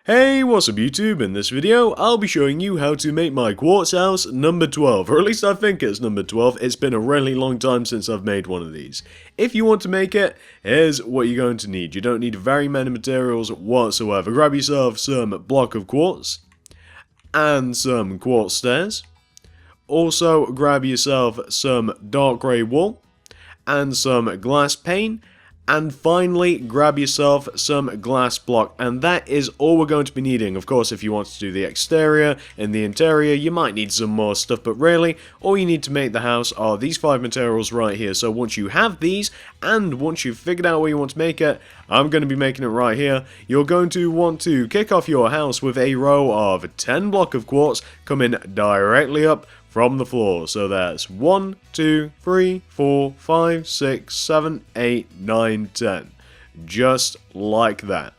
Hey, what's up YouTube? In this video, I'll be showing you how to make my quartz house number 12, or at least I think it's number 12. It's been a really long time since I've made one of these. If you want to make it, here's what you're going to need. You don't need very many materials whatsoever. Grab yourself some block of quartz, and some quartz stairs. Also, grab yourself some dark grey wool, and some glass pane. And finally, grab yourself some glass block, and that is all we're going to be needing. Of course, if you want to do the exterior and the interior, you might need some more stuff, but really, all you need to make the house are these 5 materials right here. So once you have these, and once you've figured out where you want to make it, I'm going to be making it right here. You're going to want to kick off your house with a row of 10 block of quartz coming directly up from the floor. So that's 1, 2, 3, 4, 5, 6, 7, 8, 9, 10. Just like that.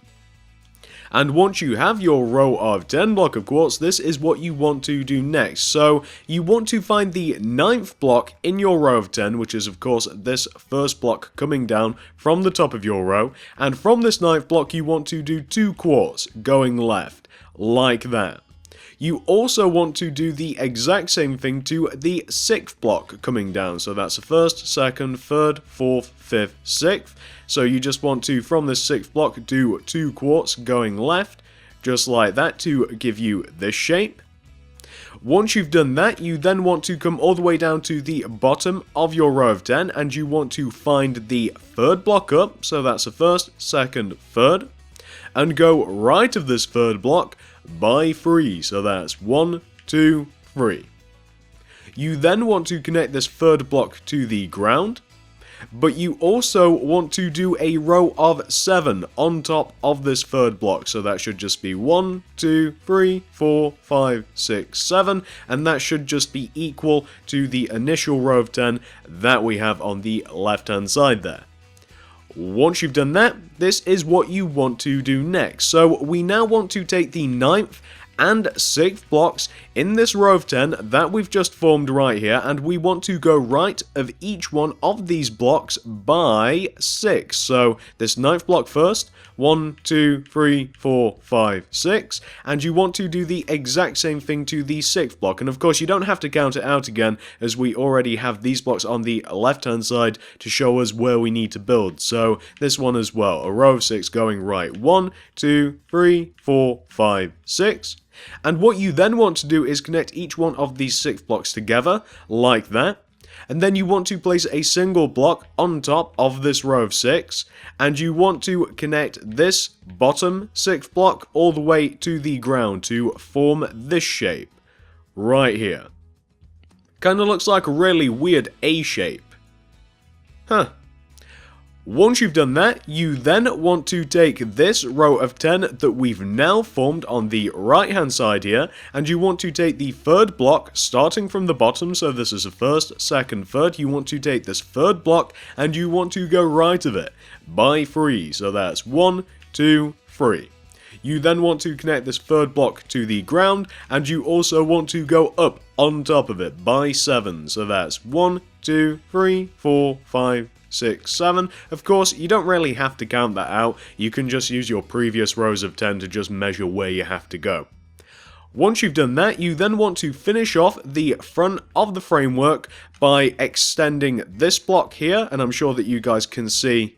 And once you have your row of 10 block of quartz, this is what you want to do next. So you want to find the 9th block in your row of 10, which is of course this first block coming down from the top of your row. And from this 9th block, you want to do 2 quartz going left, like that. You also want to do the exact same thing to the 6th block coming down. So that's the 1st, 2nd, 3rd, 4th, 5th, 6th. So you just want to, from this 6th block, do 2 quartz going left, just like that, to give you this shape. Once you've done that, you then want to come all the way down to the bottom of your row of 10, and you want to find the 3rd block up, so that's the 1st, 2nd, 3rd, and go right of this 3rd block by 3, so that's 1, 2, 3. You then want to connect this 3rd block to the ground, but you also want to do a row of 7 on top of this 3rd block, so that should just be 1, 2, 3, 4, 5, 6, 7, and that should just be equal to the initial row of 10 that we have on the left hand side there. Once you've done that, this is what you want to do next. So we now want to take the 9th and 6th blocks in this row of 10 that we've just formed right here, and we want to go right of each one of these blocks by 6. So this 9th block first, 1, 2, 3, 4, 5, 6, and you want to do the exact same thing to the 6th block. And of course you don't have to count it out again, as we already have these blocks on the left hand side to show us where we need to build. So this one as well, a row of 6 going right, 1, 2, 3, 4, 5, 6. And what you then want to do is connect each one of these 6 blocks together, like that. And then you want to place a single block on top of this row of 6. And you want to connect this bottom 6th block all the way to the ground to form this shape. Right here. Kinda looks like a really weird A shape. Huh. Once you've done that, you then want to take this row of 10 that we've now formed on the right hand side here, and you want to take the 3rd block starting from the bottom, so this is the 1st, 2nd, 3rd, you want to take this 3rd block and you want to go right of it by 3, so that's 1, 2, 3. You then want to connect this 3rd block to the ground, and you also want to go up on top of it by 7, so that's 1, 2, 3, 4, 5, 6, 7. Of course, you don't really have to count that out. You can just use your previous rows of 10 to just measure where you have to go. Once you've done that, you then want to finish off the front of the framework by extending this block here, and I'm sure that you guys can see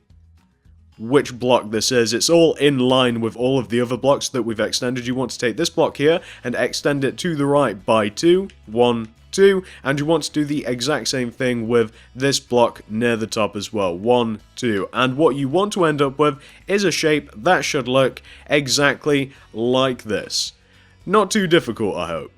which block this is. It's all in line with all of the other blocks that we've extended. You want to take this block here and extend it to the right by 2, 1, 2, and you want to do the exact same thing with this block near the top as well, 1, 2, and what you want to end up with is a shape that should look exactly like this. Not too difficult, I hope.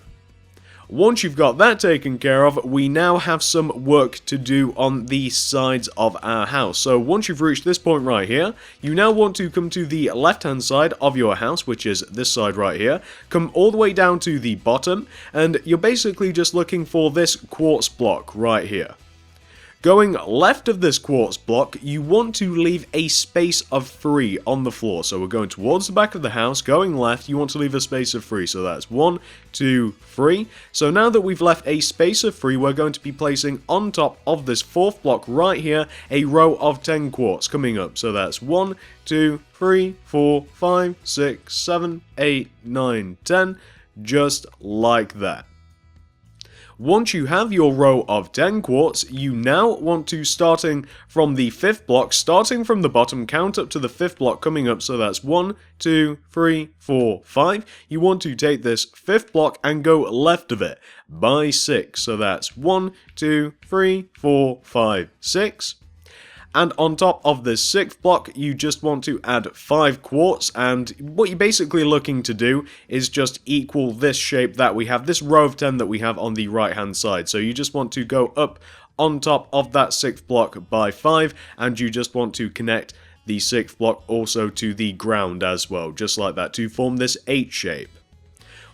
Once you've got that taken care of, we now have some work to do on the sides of our house. So once you've reached this point right here, you now want to come to the left hand side of your house, which is this side right here, come all the way down to the bottom, and you're basically just looking for this quartz block right here. Going left of this quartz block, you want to leave a space of 3 on the floor. So we're going towards the back of the house, going left, you want to leave a space of 3. So that's 1, 2, 3. So now that we've left a space of 3, we're going to be placing on top of this 4th block right here a row of 10 quartz coming up. So that's 1, 2, 3, 4, 5, 6, 7, 8, 9, 10, just like that. Once you have your row of 10 quartz, you now want to, starting from the 5th block, starting from the bottom, count up to the 5th block coming up, so that's 1, 2, 3, 4, 5. You want to take this 5th block and go left of it by 6, so that's 1, 2, 3, 4, 5, 6. And on top of this 6th block, you just want to add 5 quartz, and what you're basically looking to do is just equal this shape that we have, this row of 10 that we have on the right hand side. So you just want to go up on top of that 6th block by 5, and you just want to connect the 6th block also to the ground as well, just like that, to form this H shape.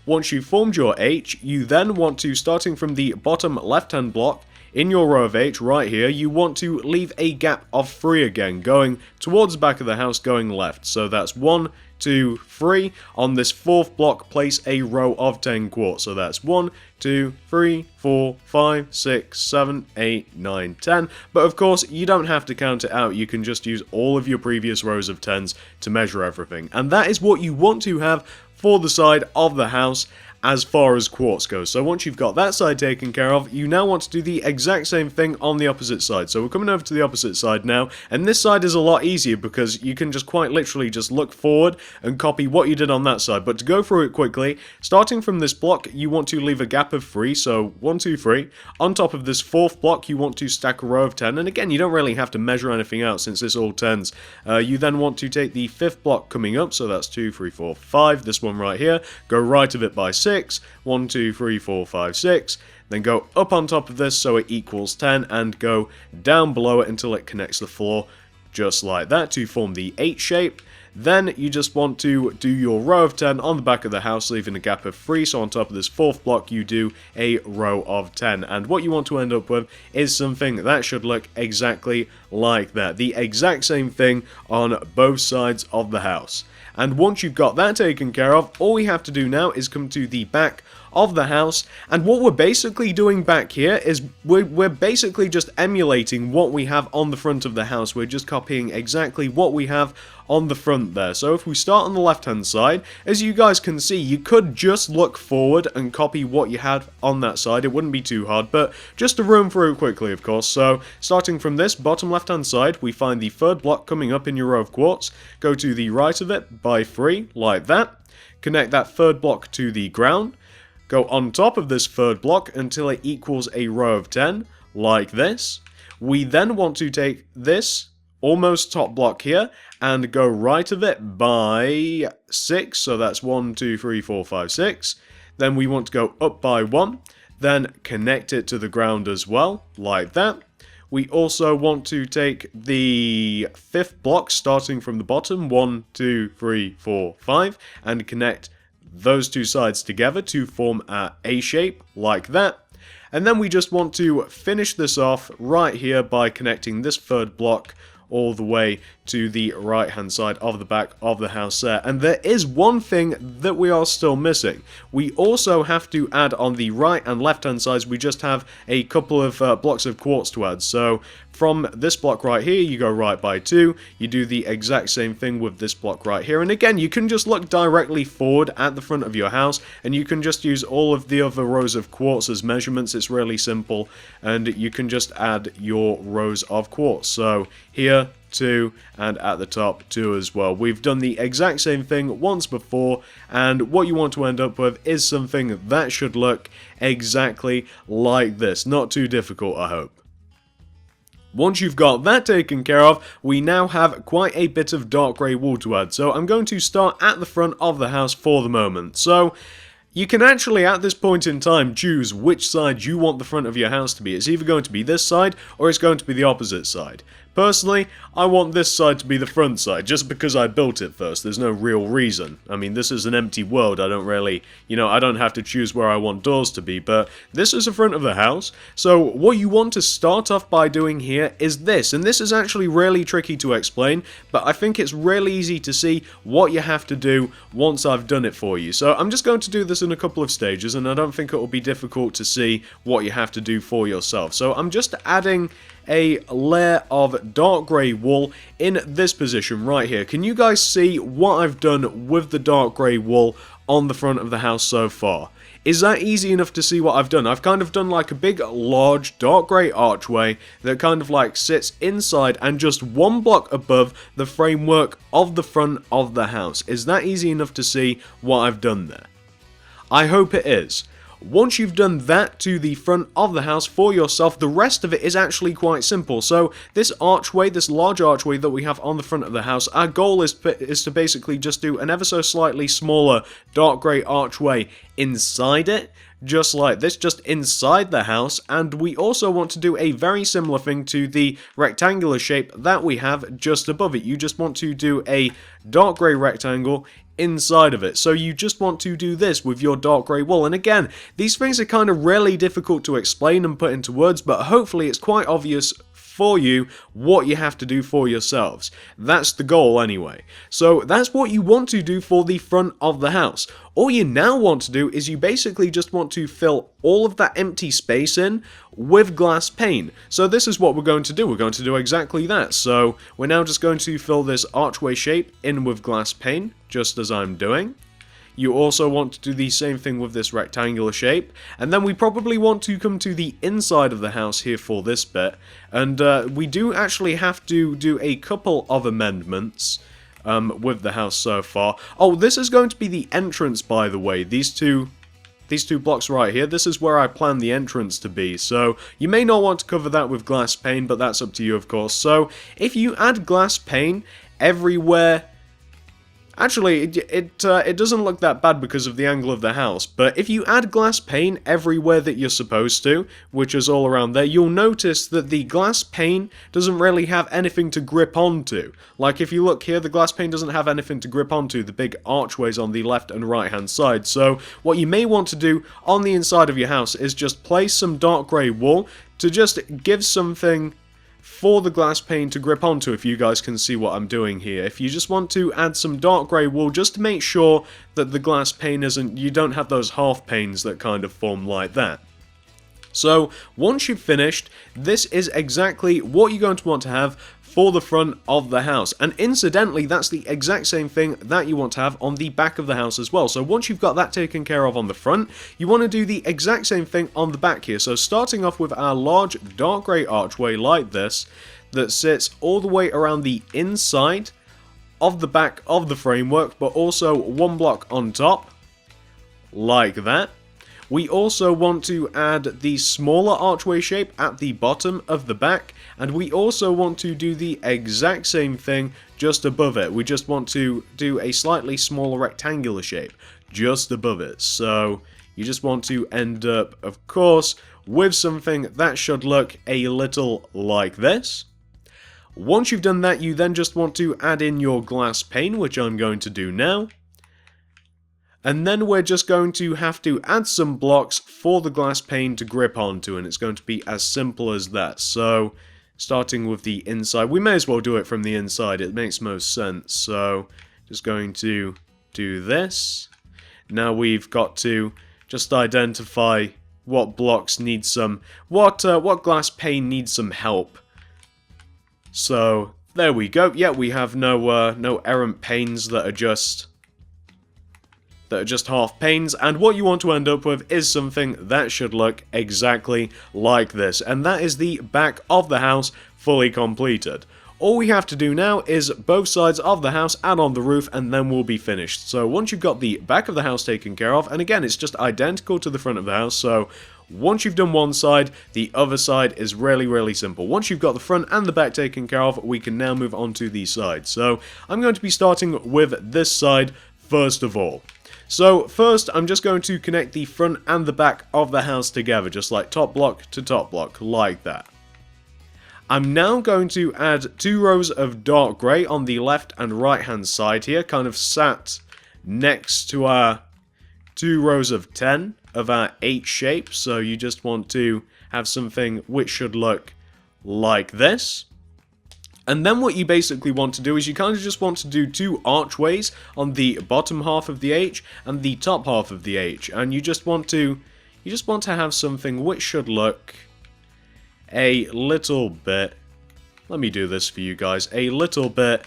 Once you've formed your H, you then want to, starting from the bottom left hand block, in your row of 8 right here, you want to leave a gap of 3 again, going towards the back of the house, going left. So that's 1, 2, 3. On this 4th block, place a row of 10 quartz. So that's 1, 2, 3, 4, 5, 6, 7, 8, 9, 10. But of course, you don't have to count it out. You can just use all of your previous rows of 10s to measure everything. And that is what you want to have for the side of the house as far as quartz goes. So once you've got that side taken care of, you now want to do the exact same thing on the opposite side. So we're coming over to the opposite side now, and this side is a lot easier because you can just quite literally just look forward and copy what you did on that side. But to go through it quickly, starting from this block, you want to leave a gap of 3, so 1, 2, 3. On top of this 4th block, you want to stack a row of 10, and again, you don't really have to measure anything out since it's all 10s. You then want to take the 5th block coming up, so that's 2, 3, 4, 5, this one right here, go right of it by 6, 1, 2, 3, 4, 5, 6, then go up on top of this so it equals 10, and go down below it until it connects the floor, just like that, to form the H shape. Then you just want to do your row of 10 on the back of the house, leaving a gap of 3, so on top of this 4th block you do a row of 10, and what you want to end up with is something that should look exactly like that, the exact same thing on both sides of the house. And once you've got that taken care of, all we have to do now is come to the back of the house, and what we're basically doing back here is we're basically just emulating what we have on the front of the house. We're just copying exactly what we have on the front there. So if we start on the left hand side, as you guys can see, you could just look forward and copy what you had on that side. It wouldn't be too hard, but just to run through quickly, of course. So starting from this bottom left hand side, we find the 3rd block coming up in your row of quartz, go to the right of it by 3, like that, connect that 3rd block to the ground, go on top of this 3rd block until it equals a row of 10, like this. We then want to take this almost top block here and go right of it by 6, so that's 1, 2, 3, 4, 5, 6. Then we want to go up by 1, then connect it to the ground as well, like that. We also want to take the 5th block starting from the bottom, 1, 2, 3, 4, 5, and connect those two sides together to form a A shape, like that. And then we just want to finish this off right here by connecting this 3rd block all the way to the right hand side of the back of the house there. And there is one thing that we are still missing. We also have to add on the right and left hand sides, we just have a couple of blocks of quartz to add. So from this block right here, you go right by 2, you do the exact same thing with this block right here, and again, you can just look directly forward at the front of your house, and you can just use all of the other rows of quartz as measurements. It's really simple, and you can just add your rows of quartz. So here, 2, and at the top 2 as well. We've done the exact same thing once before, and what you want to end up with is something that should look exactly like this. Not too difficult, I hope. Once you've got that taken care of, we now have quite a bit of dark grey wool to add. So I'm going to start at the front of the house for the moment. So You can actually, at this point in time, choose which side you want the front of your house to be. It's either going to be this side, or it's going to be the opposite side. Personally, I want this side to be the front side, just because I built it first. There's no real reason. I mean, this is an empty world. I don't really, I don't have to choose where I want doors to be, but this is the front of the house. So what you want to start off by doing here is this, and this is actually really tricky to explain, but I think it's really easy to see what you have to do once I've done it for you. So I'm just going to do this in a couple of stages, and I don't think it will be difficult to see what you have to do for yourself. So I'm just adding a layer of dark grey wool in this position right here. Can you guys see what I've done with the dark grey wool on the front of the house so far? Is that easy enough to see what I've done? I've kind of done like a big, large, dark grey archway that kind of like sits inside and just one block above the framework of the front of the house. Is that easy enough to see what I've done there? I hope it is. Once you've done that to the front of the house for yourself, the rest of it is actually quite simple. So this archway, this large archway that we have on the front of the house, our goal is to basically just do an ever so slightly smaller dark grey archway inside it, just like this, just inside the house. And we also want to do a very similar thing to the rectangular shape that we have just above it. You just want to do a dark grey rectangle inside of it. So you just want to do this with your dark grey wool. And again, these things are kind of really difficult to explain and put into words, but hopefully it's quite obvious for you what you have to do for yourselves. That's the goal anyway. So that's what you want to do for the front of the house. All you now want to do is you basically just want to fill all of that empty space in with glass pane. So this is what we're going to do. We're going to do exactly that. So we're now just going to fill this archway shape in with glass pane, just as I'm doing. You also want to do the same thing with this rectangular shape, and then we probably want to come to the inside of the house here for this bit, and we do actually have to do a couple of amendments with the house so far. Oh, this is going to be the entrance, by the way. These two blocks right here, this is where I plan the entrance to be, so you may not want to cover that with glass pane, but that's up to you, of course. So if you add glass pane everywhere. Actually, it doesn't look that bad because of the angle of the house, but if you add glass pane everywhere that you're supposed to, which is all around there, you'll notice that the glass pane doesn't really have anything to grip onto. Like, if you look here, the glass pane doesn't have anything to grip onto, the big archways on the left and right hand side. So, what you may want to do on the inside of your house is just place some dark grey wool to just give something for the glass pane to grip onto, if you guys can see what I'm doing here. If you just want to add some dark grey wool just to make sure that the glass pane isn't, you don't have those half panes that kind of form like that. So once you've finished, this is exactly what you're going to want to have for the front of the house. And incidentally, that's the exact same thing that you want to have on the back of the house as well. So once you've got that taken care of on the front, you want to do the exact same thing on the back here. So starting off with our large dark grey archway like this, that sits all the way around the inside of the back of the framework, but also one block on top, like that. We also want to add the smaller archway shape at the bottom of the back, and we also want to do the exact same thing just above it. We just want to do a slightly smaller rectangular shape just above it. So you just want to end up, of course, with something that should look a little like this. Once you've done that, you then just want to add in your glass pane, which I'm going to do now. And then we're just going to have to add some blocks for the glass pane to grip onto, and it's going to be as simple as that. So, starting with the inside, we may as well do it from the inside, it makes most sense. So, just going to do this. Now we've got to just identify what blocks need some, what glass pane needs some help. So, there we go. Yeah, we have no errant panes that are just half panes, and what you want to end up with is something that should look exactly like this, and that is the back of the house fully completed. All we have to do now is both sides of the house and on the roof, and then we'll be finished. So once you've got the back of the house taken care of, and again it's just identical to the front of the house, so once you've done one side, the other side is really simple. Once you've got the front and the back taken care of, we can now move on to the side. So I'm going to be starting with this side first of all. So first, I'm just going to connect the front and the back of the house together, just like top block to top block, like that. I'm now going to add 2 rows of dark grey on the left and right hand side here, kind of sat next to our 2 rows of 10 of our 8 shape. So you just want to have something which should look like this. And then what you basically want to do is you kind of just want to do 2 archways on the bottom half of the H and the top half of the H. And you just want to have something which should look a little bit, let me do this for you guys, a little bit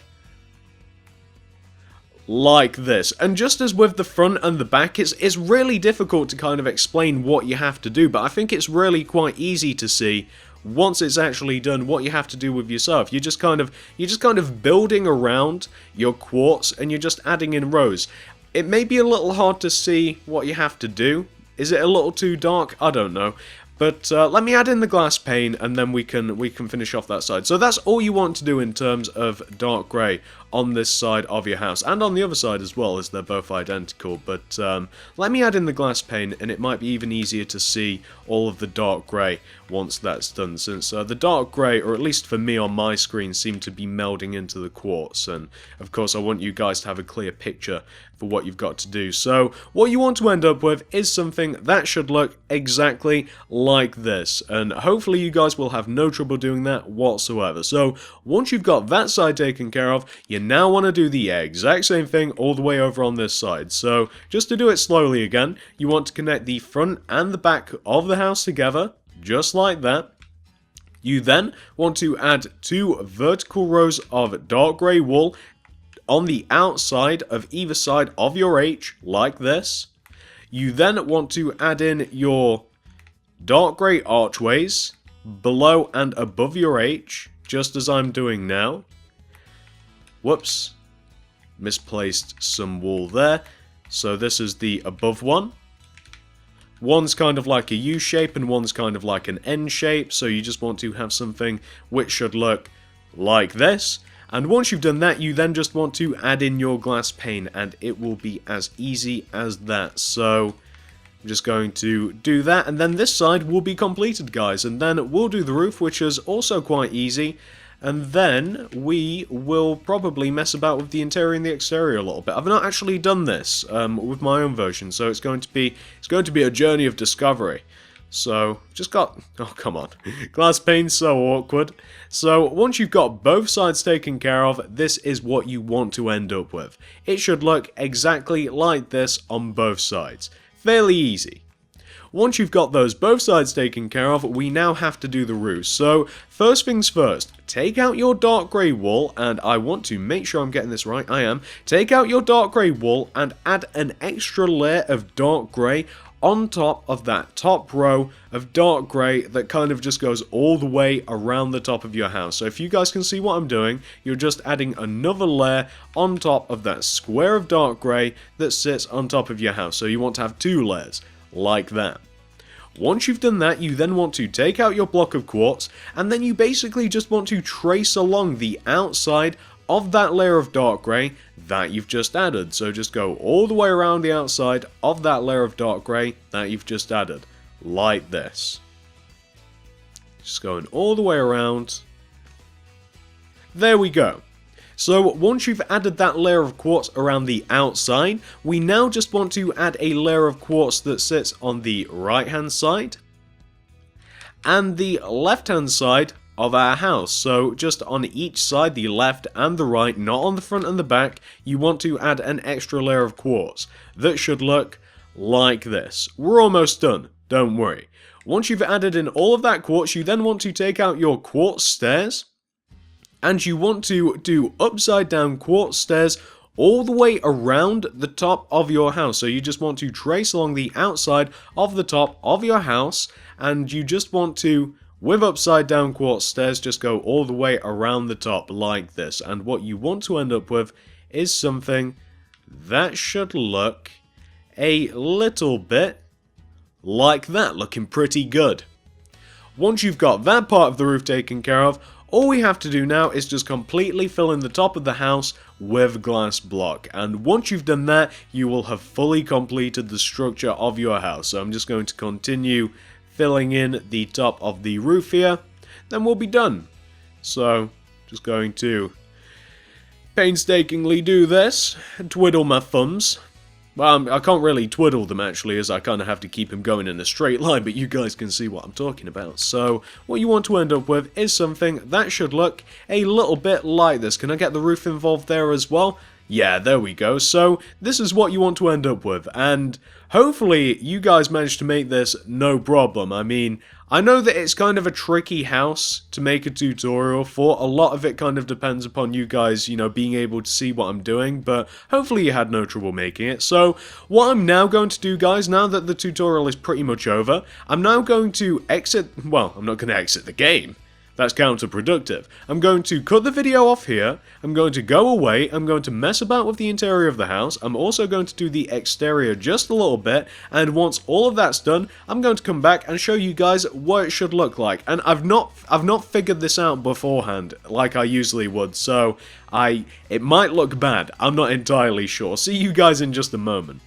like this. And just as with the front and the back, it's really difficult to kind of explain what you have to do, but I think it's really quite easy to see once it's actually done what you have to do with yourself. You're just kind of building around your quartz and you're just adding in rows. It may be a little hard to see what you have to do. Is it a little too dark? I don't know. But let me add in the glass pane and then we can finish off that side. So that's all you want to do in terms of dark grey on this side of your house. And on the other side as well, as they're both identical. But let me add in the glass pane and it might be even easier to see all of the dark grey once that's done. Since the dark grey, or at least for me on my screen, seem to be melding into the quartz. And of course I want you guys to have a clear picture for what you've got to do. So what you want to end up with is something that should look exactly like this, and hopefully you guys will have no trouble doing that whatsoever. So once you've got that side taken care of, you now want to do the exact same thing all the way over on this side. So just to do it slowly again, you want to connect the front and the back of the house together, just like that. You then want to add 2 vertical rows of dark grey wool on the outside of either side of your H, like this. You then want to add in your dark grey archways below and above your H, just as I'm doing now. Whoops, misplaced some wool there. So this is the above one. One's kind of like a U shape and one's kind of like an N shape, so you just want to have something which should look like this. And once you've done that, you then just want to add in your glass pane, and it will be as easy as that. So I'm just going to do that, and then this side will be completed, guys. And then we'll do the roof, which is also quite easy. And then we will probably mess about with the interior and the exterior a little bit. I've not actually done this with my own version, so it's going to be a journey of discovery. So, just got... oh, come on. Glass pane's so awkward. So, once you've got both sides taken care of, this is what you want to end up with. It should look exactly like this on both sides. Fairly easy. Once you've got those both sides taken care of, we now have to do the roof. So, first things first, take out your dark grey wool, and I want to make sure I'm getting this right, I am. Take out your dark grey wool and add an extra layer of dark grey on top of that top row of dark grey that kind of just goes all the way around the top of your house. So if you guys can see what I'm doing, you're just adding another layer on top of that square of dark grey that sits on top of your house. So you want to have 2 layers, like that. Once you've done that, you then want to take out your block of quartz, and then you basically just want to trace along the outside of that layer of dark grey that you've just added. So just go all the way around the outside of that layer of dark grey that you've just added, like this. Just going all the way around. There we go. So once you've added that layer of quartz around the outside, we now just want to add a layer of quartz that sits on the right hand side and the left hand side of our house. So just on each side, the left and the right, not on the front and the back, you want to add an extra layer of quartz that should look like this. We're almost done, don't worry. Once you've added in all of that quartz, you then want to take out your quartz stairs, and you want to do upside down quartz stairs all the way around the top of your house. So you just want to trace along the outside of the top of your house, and you just want to, with upside down quartz stairs, just go all the way around the top like this. And what you want to end up with is something that should look a little bit like that, looking pretty good. Once you've got that part of the roof taken care of, All we have to do now is just completely fill in the top of the house with glass block, and once you've done that, you will have fully completed the structure of your house. So I'm just going to continue filling in the top of the roof here, then we'll be done. So, just going to painstakingly do this, twiddle my thumbs. Well, I can't really twiddle them actually, as I kind of have to keep them going in a straight line, but you guys can see what I'm talking about. So, what you want to end up with is something that should look a little bit like this. Can I get the roof involved there as well? Yeah, there we go. So, this is what you want to end up with, and hopefully you guys managed to make this no problem. I mean, I know that it's kind of a tricky house to make a tutorial for. A lot of it kind of depends upon you guys, you know, being able to see what I'm doing, but hopefully you had no trouble making it. So, what I'm now going to do, guys, now that the tutorial is pretty much over, I'm now going to exit, well, I'm not going to exit the game. That's counterproductive. I'm going to cut the video off here, I'm going to go away, I'm going to mess about with the interior of the house, I'm also going to do the exterior just a little bit, and once all of that's done, I'm going to come back and show you guys what it should look like. And I've not figured this out beforehand, like I usually would, so it might look bad, I'm not entirely sure. See you guys in just a moment.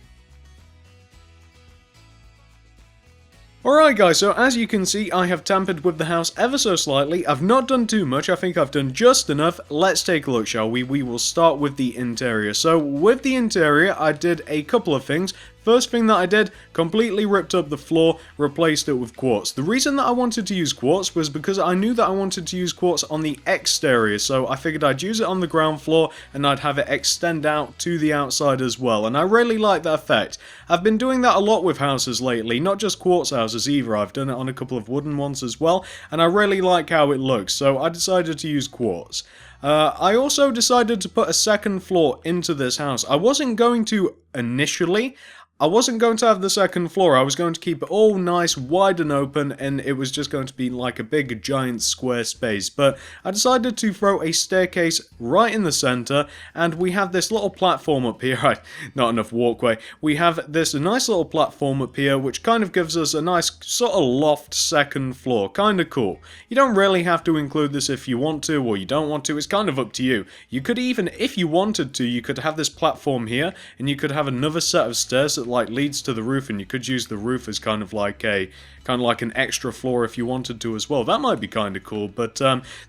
Alright guys, so as you can see, I have tampered with the house ever so slightly. I've not done too much, I think I've done just enough. Let's take a look, shall we? We will start with the interior. So, with the interior, I did a couple of things. First thing that I did, completely ripped up the floor, replaced it with quartz. The reason that I wanted to use quartz was because I knew that I wanted to use quartz on the exterior, so I figured I'd use it on the ground floor and I'd have it extend out to the outside as well, and I really like that effect. I've been doing that a lot with houses lately, not just quartz houses either. I've done it on a couple of wooden ones as well, and I really like how it looks, so I decided to use quartz. I also decided to put a second floor into this house. I wasn't going to initially. I wasn't going to have the second floor, I was going to keep it all nice, wide and open, and it was just going to be like a big, giant square space. But I decided to throw a staircase right in the center, and we have this little platform up here. Not enough walkway. We have this nice little platform up here, which kind of gives us a nice sort of loft second floor. Kind of cool. You don't really have to include this if you want to, or you don't want to. It's kind of up to you. You could even, if you wanted to, you could have this platform here, and you could have another set of stairs that like leads to the roof, and you could use the roof as kind of like an extra floor if you wanted to as well. That might be kind of cool, but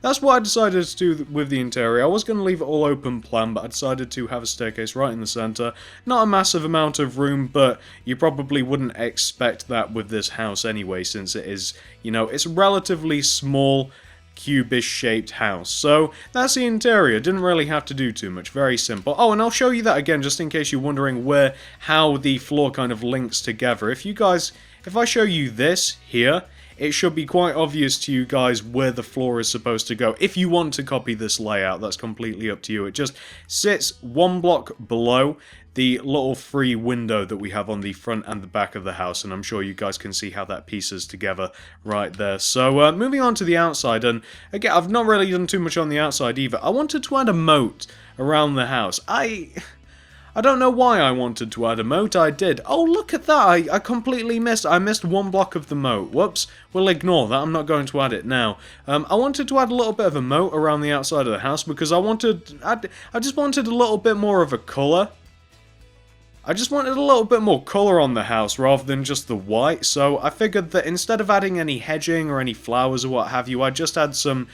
that's what I decided to do with the interior. I was going to leave it all open plan, but I decided to have a staircase right in the center. Not a massive amount of room, but you probably wouldn't expect that with this house anyway, since it is, you know, it's a relatively small cubish shaped house. So that's the interior. Didn't really have to do too much. Very simple. Oh, and I'll show you that again just in case you're wondering how the floor kind of links together. If I show you this here, it should be quite obvious to you guys where the floor is supposed to go. If you want to copy this layout, that's completely up to you. It just sits one block below the little free window that we have on the front and the back of the house, and I'm sure you guys can see how that pieces together right there. So moving on to the outside, and again, I've not really done too much on the outside either. I wanted to add a moat around the house. I don't know why I wanted to add a moat, I did. Oh, look at that, I completely missed. I missed one block of the moat. Whoops, we'll ignore that, I'm not going to add it now. I wanted to add a little bit of a moat around the outside of the house because I just wanted a little bit more of a colour. I just wanted a little bit more colour on the house rather than just the white, so I figured that instead of adding any hedging or any flowers or what have you, I'd just add some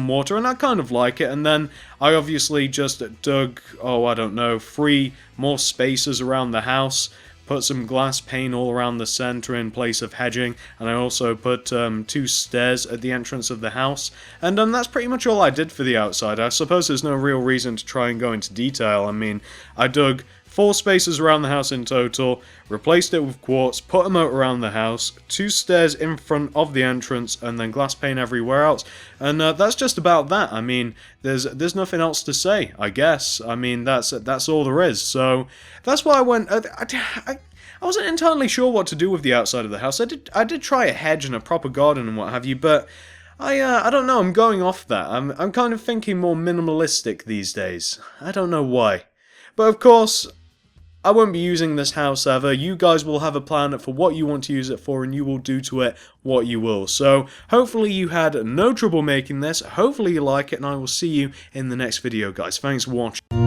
water, and I kind of like it. And then I obviously just dug, I don't know, 3 more spaces around the house, put some glass pane all around the centre in place of hedging, and I also put 2 stairs at the entrance of the house, and that's pretty much all I did for the outside. I suppose there's no real reason to try and go into detail. I mean, I dug 4 spaces around the house in total, replaced it with quartz, put a moat around the house, 2 stairs in front of the entrance, and then glass pane everywhere else. And that's just about that. I mean, there's nothing else to say, I guess. I mean, that's all there is. So that's why I went. I wasn't entirely sure what to do with the outside of the house. I did try a hedge and a proper garden and what have you, but I don't know. I'm going off that. I'm kind of thinking more minimalistic these days. I don't know why, but of course, I won't be using this house ever. You guys will have a plan for what you want to use it for, and you will do to it what you will. So hopefully you had no trouble making this. Hopefully you like it, and I will see you in the next video, guys. Thanks for watching.